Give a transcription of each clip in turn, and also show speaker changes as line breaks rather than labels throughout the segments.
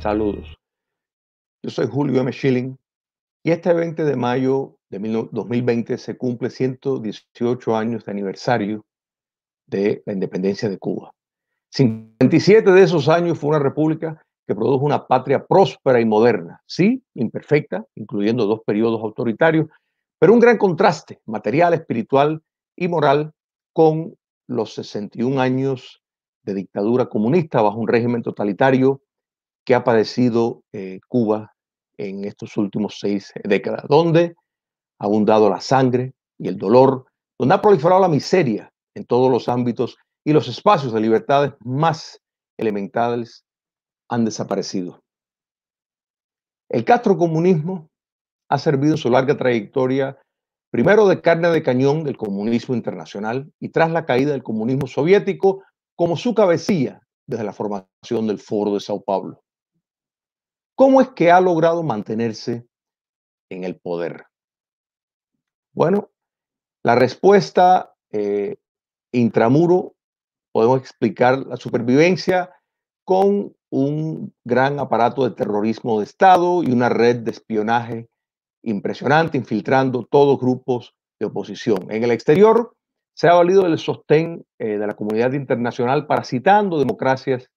Saludos. Yo soy Julio M. Schilling y este 20 de mayo de 2020 se cumple 118 años de aniversario de la independencia de Cuba. 57 de esos años fue una república que produjo una patria próspera y moderna, sí, imperfecta, incluyendo dos periodos autoritarios, pero un gran contraste material, espiritual y moral con los 61 años de dictadura comunista bajo un régimen totalitario que ha padecido Cuba en estos últimos 6 décadas, donde ha abundado la sangre y el dolor, donde ha proliferado la miseria en todos los ámbitos y los espacios de libertades más elementales han desaparecido. El castrocomunismo ha servido en su larga trayectoria primero de carne de cañón del comunismo internacional y tras la caída del comunismo soviético como su cabecilla desde la formación del Foro de Sao Paulo. ¿Cómo es que ha logrado mantenerse en el poder? Bueno, la respuesta intramuro podemos explicar la supervivencia con un gran aparato de terrorismo de Estado y una red de espionaje impresionante, infiltrando todos grupos de oposición. En el exterior se ha valido del sostén de la comunidad internacional parasitando democracias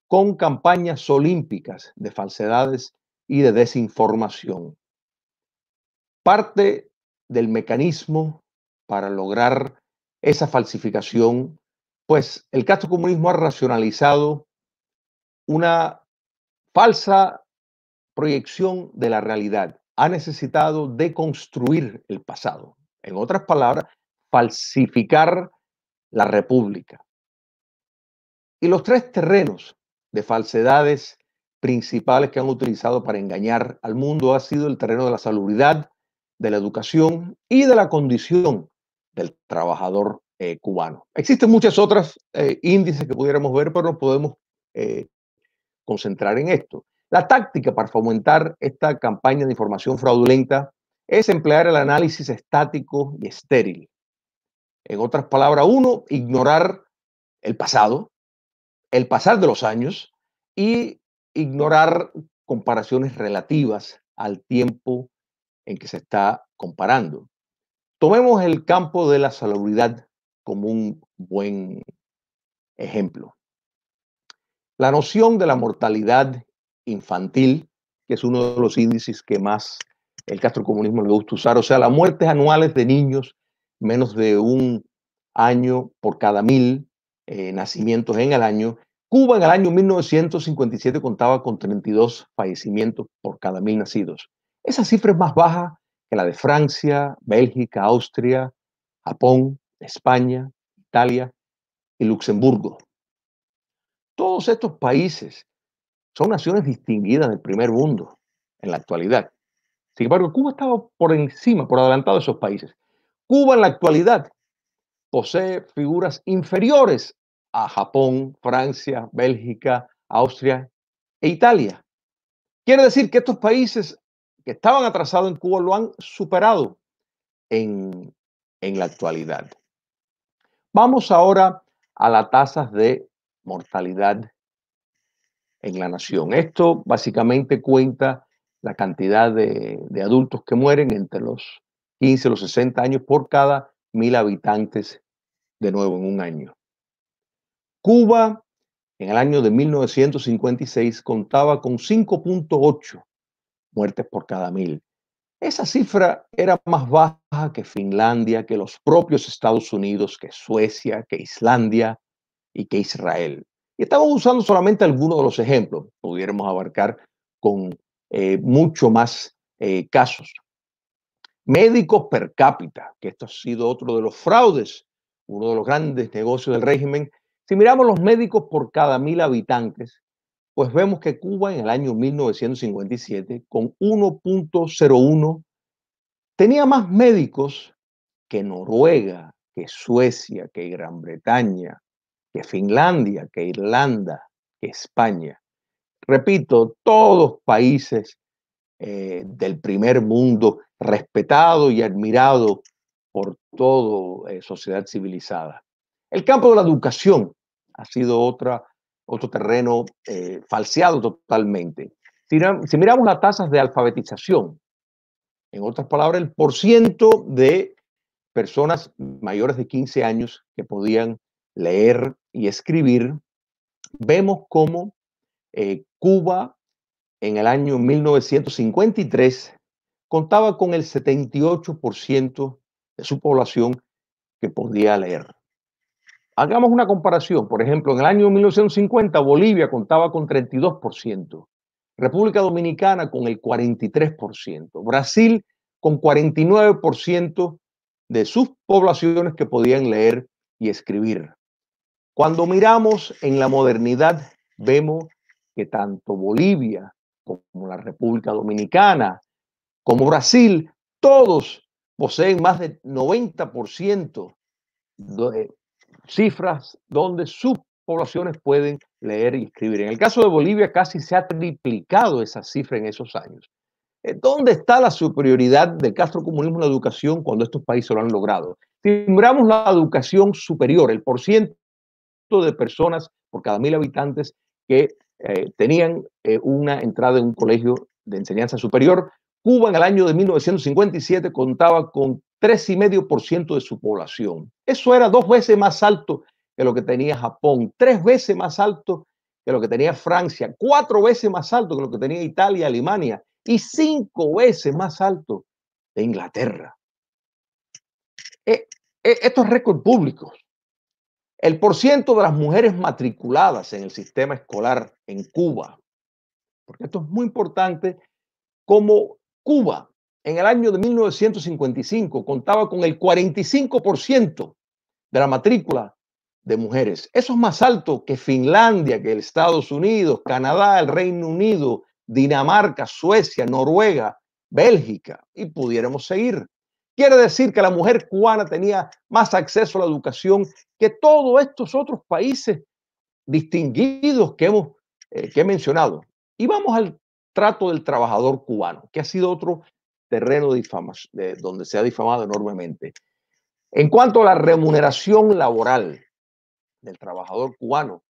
con campañas olímpicas de falsedades y de desinformación. Parte del mecanismo para lograr esa falsificación, pues el castrocomunismo ha racionalizado una falsa proyección de la realidad. Ha necesitado deconstruir el pasado. En otras palabras, falsificar la república. Y los tres terrenos de falsedades principales que han utilizado para engañar al mundo ha sido el terreno de la salubridad, de la educación y de la condición del trabajador cubano. Existen muchas otras índices que pudiéramos ver, pero nos podemos concentrar en esto. La táctica para fomentar esta campaña de información fraudulenta es emplear el análisis estático y estéril. En otras palabras, uno, ignorar el pasado, el pasar de los años y ignorar comparaciones relativas al tiempo en que se está comparando. Tomemos el campo de la salubridad como un buen ejemplo. La noción de la mortalidad infantil, que es uno de los índices que más el castrocomunismo le gusta usar, o sea, las muertes anuales de niños menos de un año por cada 1000 nacimientos en el año. Cuba en el año 1957 contaba con 32 fallecimientos por cada 1000 nacidos. Esa cifra es más baja que la de Francia, Bélgica, Austria, Japón, España, Italia y Luxemburgo. Todos estos países son naciones distinguidas del primer mundo en la actualidad. Sin embargo, Cuba estaba por encima, por adelantado de esos países. Cuba en la actualidad posee figuras inferiores a Japón, Francia, Bélgica, Austria e Italia. Quiere decir que estos países que estaban atrasados en Cuba lo han superado en la actualidad. Vamos ahora a las tasas de mortalidad en la nación. Esto básicamente cuenta la cantidad de adultos que mueren entre los 15 y los 60 años por cada 1000 habitantes de nuevo en un año. Cuba en el año de 1956 contaba con 5.8 muertes por cada 1000. Esa cifra era más baja que Finlandia, que los propios Estados Unidos, que Suecia, que Islandia y que Israel. Y estamos usando solamente algunos de los ejemplos. Pudiéramos abarcar con mucho más casos. Médicos per cápita, que esto ha sido otro de los fraudes, uno de los grandes negocios del régimen. Si miramos los médicos por cada 1000 habitantes, pues vemos que Cuba en el año 1957, con 1.01, tenía más médicos que Noruega, que Suecia, que Gran Bretaña, que Finlandia, que Irlanda, que España. Repito, todos países del primer mundo, respetado y admirado por toda sociedad civilizada. El campo de la educación ha sido otro terreno falseado totalmente. Si miramos las tasas de alfabetización, en otras palabras, el porciento de personas mayores de 15 años que podían leer y escribir, vemos cómo Cuba en el año 1953 contaba con el 78% de su población que podía leer. Hagamos una comparación. Por ejemplo, en el año 1950 Bolivia contaba con 32%, República Dominicana con el 43%, Brasil con 49% de sus poblaciones que podían leer y escribir. Cuando miramos en la modernidad, vemos que tanto Bolivia como la República Dominicana, como Brasil, todos poseen más del 90% de cifras donde sus poblaciones pueden leer y escribir. En el caso de Bolivia casi se ha triplicado esa cifra en esos años. ¿Dónde está la superioridad del castrocomunismo en la educación cuando estos países lo han logrado? Si miramos la educación superior, el porciento de personas por cada 1.000 habitantes que tenían una entrada en un colegio de enseñanza superior, Cuba en el año de 1957 contaba con 3,5% de su población. Eso era 2 veces más alto que lo que tenía Japón, 3 veces más alto que lo que tenía Francia, 4 veces más alto que lo que tenía Italia, Alemania y 5 veces más alto de Inglaterra. Estos récords públicos. El porciento de las mujeres matriculadas en el sistema escolar en Cuba, porque esto es muy importante, como Cuba en el año de 1955 contaba con el 45% de la matrícula de mujeres. Eso es más alto que Finlandia, que Estados Unidos, Canadá, el Reino Unido, Dinamarca, Suecia, Noruega, Bélgica, y pudiéramos seguir. Quiere decir que la mujer cubana tenía más acceso a la educación que todos estos otros países distinguidos que he mencionado. Y vamos al trato del trabajador cubano, que ha sido otro terreno donde se ha difamado enormemente. En cuanto a la remuneración laboral del trabajador cubano,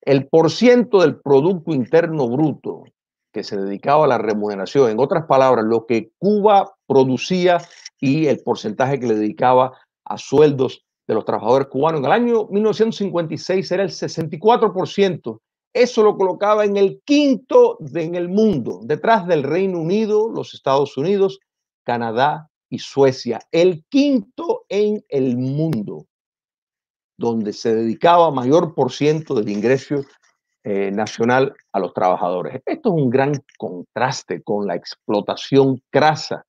el porciento del Producto Interno Bruto que se dedicaba a la remuneración, en otras palabras, lo que Cuba producía y el porcentaje que le dedicaba a sueldos de los trabajadores cubanos, en el año 1956 era el 64%. Eso lo colocaba en el quinto en el mundo, detrás del Reino Unido, los Estados Unidos, Canadá y Suecia. El quinto en el mundo, donde se dedicaba mayor por ciento del ingreso nacional a los trabajadores. Esto es un gran contraste con la explotación crasa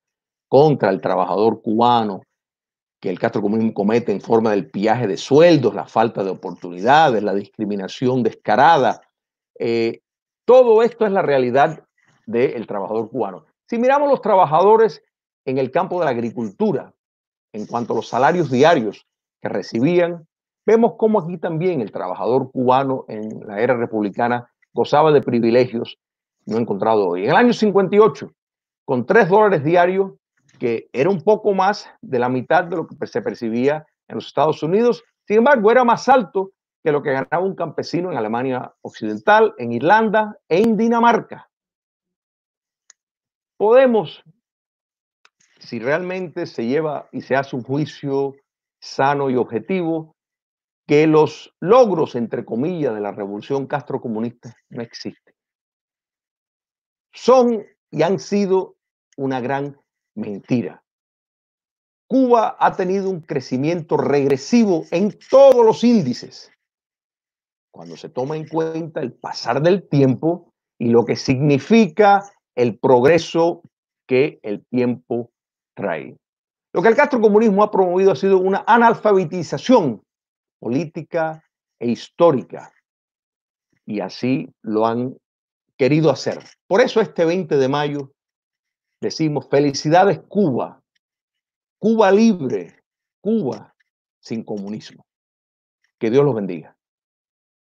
contra el trabajador cubano que el castrocomunismo comete en forma del pillaje de sueldos, la falta de oportunidades, la discriminación descarada. Todo esto es la realidad del trabajador cubano. Si miramos los trabajadores en el campo de la agricultura, en cuanto a los salarios diarios que recibían, vemos cómo aquí también el trabajador cubano en la era republicana gozaba de privilegios no encontrados hoy. En el año 58, con $3 diarios, que era un poco más de la mitad de lo que se percibía en los Estados Unidos, sin embargo, era más alto que lo que ganaba un campesino en Alemania Occidental, en Irlanda e en Dinamarca. Podemos, si realmente se lleva y se hace un juicio sano y objetivo, que los logros, entre comillas, de la revolución castrocomunista no existen. Son y han sido una gran mentira. Cuba ha tenido un crecimiento regresivo en todos los índices, cuando se toma en cuenta el pasar del tiempo y lo que significa el progreso que el tiempo trae. Lo que el castrocomunismo ha promovido ha sido una analfabetización política e histórica, y así lo han querido hacer. Por eso este 20 de mayo decimos felicidades Cuba, Cuba libre, Cuba sin comunismo. Que Dios los bendiga.